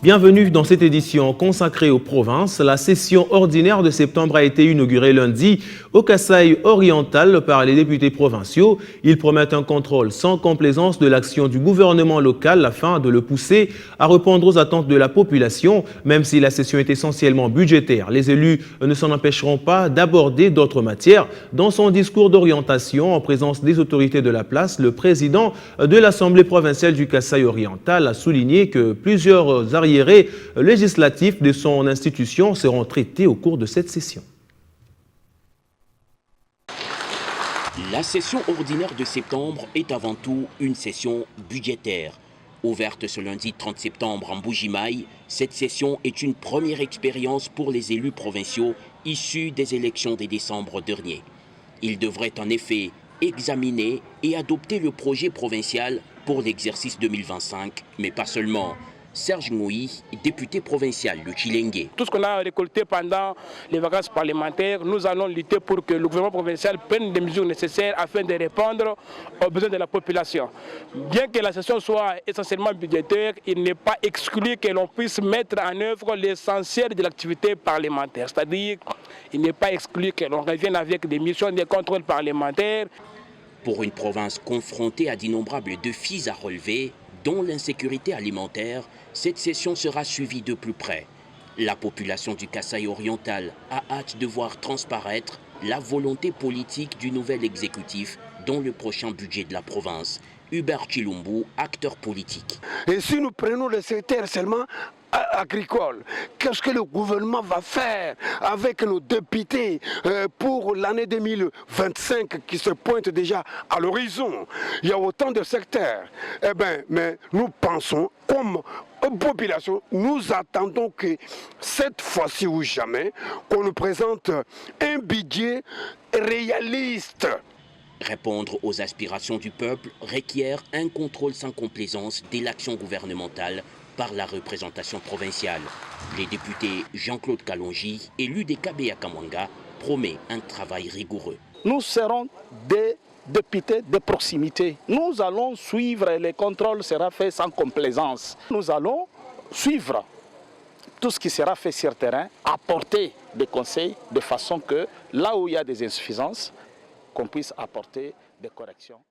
Bienvenue dans cette édition consacrée aux provinces. La session ordinaire de septembre a été inaugurée lundi au Kasaï oriental par les députés provinciaux. Ils promettent un contrôle sans complaisance de l'action du gouvernement local afin de le pousser à répondre aux attentes de la population, même si la session est essentiellement budgétaire. Les élus ne s'en empêcheront pas d'aborder d'autres matières. Dans son discours d'orientation en présence des autorités de la place, le président de l'Assemblée provinciale du Kasaï oriental a souligné que plusieurs arriérés législatifs de son institution seront traités au cours de cette session. La session ordinaire de septembre est avant tout une session budgétaire. Ouverte ce lundi 30 septembre en Mbuji-Mayi, cette session est une première expérience pour les élus provinciaux issus des élections de décembre dernier. Ils devraient en effet examiner et adopter le projet provincial pour l'exercice 2025, mais pas seulement. Serge Ngouyi, député provincial de Chilenge. Tout ce qu'on a récolté pendant les vacances parlementaires, nous allons lutter pour que le gouvernement provincial prenne des mesures nécessaires afin de répondre aux besoins de la population. Bien que la session soit essentiellement budgétaire, il n'est pas exclu que l'on puisse mettre en œuvre l'essentiel de l'activité parlementaire. C'est-à-dire, il n'est pas exclu que l'on revienne avec des missions de contrôle parlementaire. Pour une province confrontée à d'innombrables défis à relever, dont l'insécurité alimentaire, cette session sera suivie de plus près. La population du Kasaï oriental a hâte de voir transparaître la volonté politique du nouvel exécutif dans le prochain budget de la province. Hubert Chilumbu, acteur politique. Et si nous prenons le secteur seulement agricole, qu'est-ce que le gouvernement va faire avec nos députés pour l'année 2025 qui se pointe déjà à l'horizon? Il y a autant de secteurs. Eh bien, mais nous pensons comme population, nous attendons que cette fois-ci ou jamais, qu'on nous présente un budget réaliste. Répondre aux aspirations du peuple requiert un contrôle sans complaisance de l'action gouvernementale par la représentation provinciale. Les députés Jean-Claude Kalonji, élu des Kabea Kamwanga, promet un travail rigoureux. Nous serons des députés de proximité. Nous allons suivre, et le contrôle sera fait sans complaisance. Nous allons suivre tout ce qui sera fait sur le terrain, apporter des conseils de façon que là où il y a des insuffisances, qu'on puisse apporter des corrections.